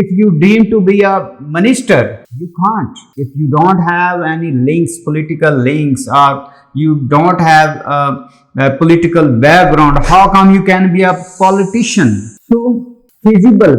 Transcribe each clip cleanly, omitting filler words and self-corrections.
if you dream to be a minister, you can't. If you don't have any links, political links, or you don't have a political background, how come you can be a politician? So feasible,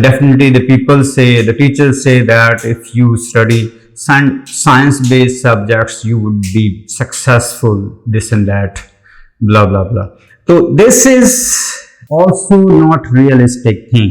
Definitely the people say, the teachers say that if you study science-based subjects, you would be successful, this and that, blah blah blah. So this is also not realistic thing.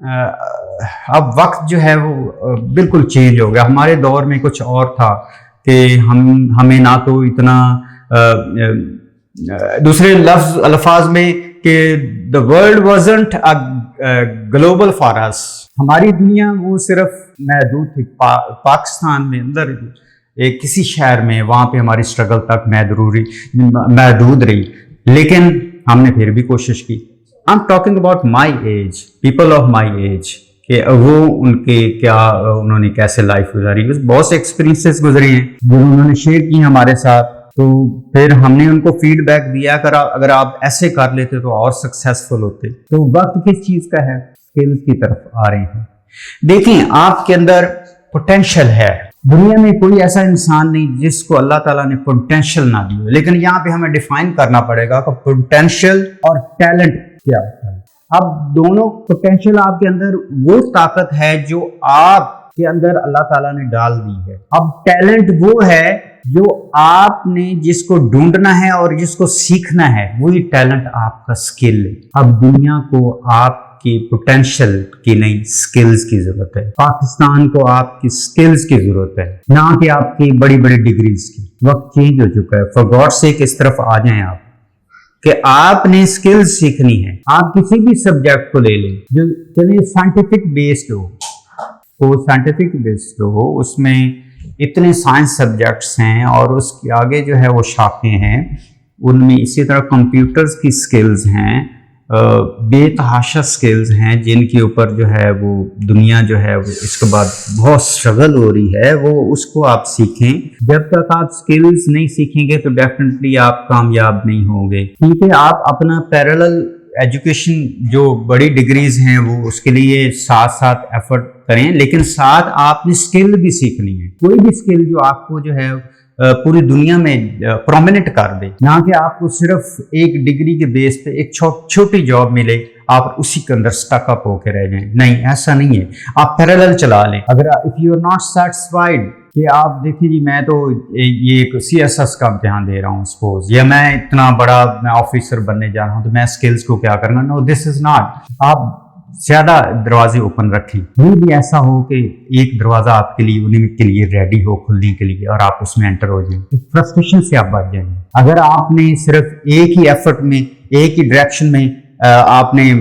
اب وقت جو ہے وہ بالکل change ہو گیا. ہمارے دور میں کچھ اور تھا کہ ہمیں نہ تو اتنا دوسرے الفاظ میں کہ the world wasn't a global for us. ہماری دنیا وہ صرف محدود تھی پاکستان میں اندر ایک کسی شہر میں, وہاں پہ ہماری اسٹرگل تک محدود رہی, لیکن ہم نے پھر بھی کوشش کی. I'm talking about my age, people of my age, کہ وہ ان کے کیا انہوں نے کیسے لائف گزاری, بہت سے ایکسپیرینسز گزرے ہیں جو انہوں نے شیئر کی ہمارے ساتھ. تو پھر ہم نے ان کو فیڈ بیک دیا اگر آپ ایسے کر لیتے تو اور سکسیسفل ہوتے. تو وقت کس چیز کا ہے؟ اسکلز کی طرف آ رہے ہیں. دیکھیں آپ کے اندر پوٹینشیل ہے. دنیا میں کوئی ایسا انسان نہیں جس کو اللہ تعالیٰ نے پوٹینشیل نہ دی ہو, لیکن یہاں پہ ہمیں ڈیفائن کرنا پڑے گا کہ پوٹینشیل اور ٹیلنٹ کیا ہوتا ہے. اب دونوں پوٹینشیل آپ کے اندر وہ طاقت ہے جو آپ کے اندر اللہ تعالیٰ نے ڈال دی ہے. اب ٹیلنٹ وہ ہے جو آپ نے جس کو ڈھونڈنا ہے اور جس کو سیکھنا ہے, وہی ٹیلنٹ آپ کا سکل ہے. اب دنیا کو آپ کی پوٹینشیل کی نہیں سکلز کی ضرورت ہے. پاکستان کو آپ کی سکلز کی ضرورت ہے, نہ کہ آپ کی بڑی بڑی ڈگریز کی. وقت چینج ہو چکا ہے. فار گاڈ سیک اس طرف آ جائیں آپ کہ آپ نے سکلز سیکھنی ہے. آپ کسی بھی سبجیکٹ کو لے لیں جو چلیں سائنٹیفک بیسڈ ہو, وہ سائنٹیفک بیسڈ ہو, اس میں اتنے سائنس سبجیکٹس ہیں اور اس کے آگے جو ہے وہ شاخیں ہیں, ان میں اسی طرح کمپیوٹرز کی سکلز ہیں, بے تحاشا سکلز ہیں جن کے اوپر جو ہے وہ دنیا جو ہے وہ اس کے بعد بہت اسٹرگل ہو رہی ہے. وہ اس کو آپ سیکھیں. جب تک آپ سکلز نہیں سیکھیں گے تو ڈیفینیٹلی آپ کامیاب نہیں ہوں گے, کیونکہ آپ اپنا پیرالل ایجوکیشن جو بڑی ڈگریز ہیں وہ اس کے لیے ساتھ ساتھ ایفرٹ کریں, لیکن ساتھ آپ نے سکل بھی سیکھنی ہے. کوئی بھی سکل جو آپ کو جو ہے پوری دنیا میں پرومیننٹ کر دے, نہ کہ آپ کو صرف ایک ڈگری کے بیس پہ ایک چھوٹی جاب ملے آپ اسی کے اندر سٹک اپ ہو کے رہ جائیں. نہیں, ایسا نہیں ہے. آپ پیرالل چلا لیں. اگر if you are not satisfied کہ آپ دیکھیں جی میں تو یہ سی ایس ایس کا امتحان دے رہا ہوں سپوز, یا میں اتنا بڑا میں آفیسر بننے جا رہا ہوں تو میں سکلز کو کیا کروں گا. نو, دس از ناٹ. آپ زیادہ دروازے اوپن رکھیں. یہ بھی ایسا ہو کہ ایک دروازہ آپ کے لیے انہیں کے لیے ریڈی ہو کھلنے کے لیے اور آپ اس میں انٹر ہو جائیں. فرسٹریشن سے آپ بچ جائیں. اگر آپ نے صرف ایک ہی ایفرٹ میں ایک ہی ڈائریکشن میں آپ نے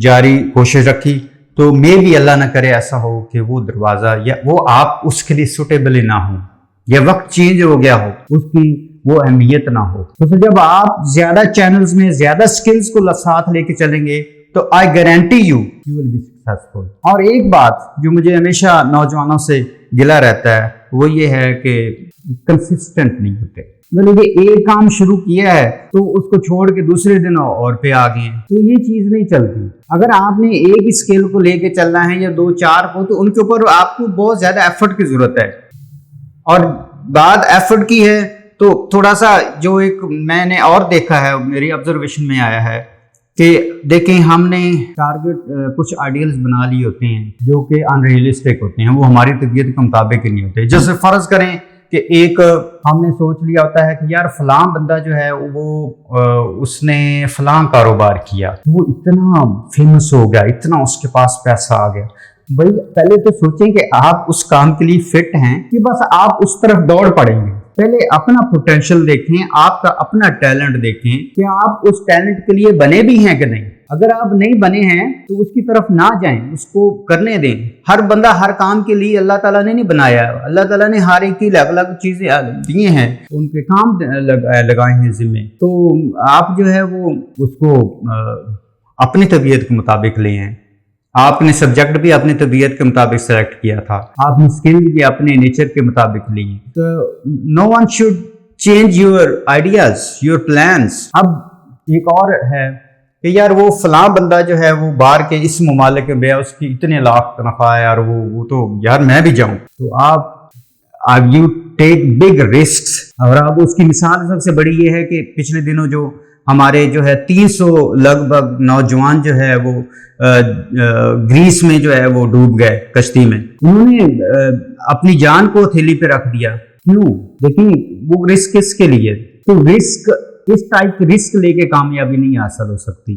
جاری کوشش رکھی تو میں بھی اللہ نہ کرے ایسا ہو کہ وہ دروازہ یا وہ آپ اس کے لیے سوٹیبل نہ ہو, یا وقت چینج ہو گیا ہو, اس کی وہ اہمیت نہ ہو. تو جب آپ زیادہ چینلز میں زیادہ سکلز کو ساتھ لے کے چلیں گے تو I guarantee you will be successful. اور ایک بات جو مجھے ہمیشہ نوجوانوں سے گلا رہتا ہے وہ یہ ہے کہ کنسسٹنٹ نہیں ہوتے. مطلب کہ ایک کام شروع کیا ہے تو اس کو چھوڑ کے دوسرے دن اور پہ آ گئے ہیں, تو یہ چیز نہیں چلتی. اگر آپ نے ایک ہی اسکل کو لے کے چلنا ہے یا 2-4 کو, تو ان کے اوپر آپ کو بہت زیادہ ایفرٹ کی ضرورت ہے. اور بات ایفرٹ کی ہے تو تھوڑا سا جو ایک میں نے اور دیکھا ہے, میری آبزرویشن میں آیا ہے کہ دیکھیں ہم نے ٹارگٹ کچھ آئیڈیلز بنا لیے ہوتے ہیں جو کہ ان ریئلسٹک ہوتے ہیں, وہ ہماری طبیعت کے مطابق نہیں ہوتے. جیسے فرض کریں کہ ایک ہم نے سوچ لیا ہوتا ہے کہ یار فلاں بندہ جو ہے وہ اس نے فلاں کاروبار کیا, وہ اتنا فیمس ہو گیا, اتنا اس کے پاس پیسہ آ گیا. بھائی پہلے تو سوچیں کہ آپ اس کام کے لیے فٹ ہیں کہ بس آپ اس طرف دوڑ پڑیں گے. پہلے اپنا پوٹینشیل دیکھیں, آپ کا اپنا ٹیلنٹ دیکھیں کہ آپ اس ٹیلنٹ کے لیے بنے بھی ہیں کہ نہیں. اگر آپ نہیں بنے ہیں تو اس کی طرف نہ جائیں, اس کو کرنے دیں. ہر بندہ ہر کام کے لیے اللہ تعالیٰ نے نہیں بنایا. اللہ تعالیٰ نے ہر ایک کی الگ الگ چیزیں دیے ہیں, ان کے کام لگائے ہیں ذمے. تو آپ جو ہے وہ اس کو اپنی طبیعت کے مطابق لے ہیں. آپ نے سبجیکٹ بھی اپنی طبیعت کے مطابق سلیکٹ کیا تھا, آپ نے اسکل بھی اپنے نیچر کے مطابق لی. تو no one should change your ideas, your plans. اب ایک اور ہے کہ یار وہ فلاں بندہ جو ہے وہ باہر کے اس ممالک میں گیا, اس کی اتنے لاکھ تنخواہ ہے, یار وہ تو یار میں بھی جاؤں. تو آپ یو ٹیک بگ رسکس. اور اب اس کی مثال سب سے بڑی یہ ہے کہ پچھلے دنوں جو ہمارے جو ہے 300 لگ بھگ نوجوان جو ہے وہ گریس میں جو ہے وہ ڈوب گئے کشتی میں. انہوں نے اپنی جان کو ہتھیلی پہ رکھ دیا. کیوں؟ دیکھیں وہ رسک کس کے لیے. تو رسک اس ٹائپ کی رسک لے کے کامیابی نہیں حاصل ہو سکتی,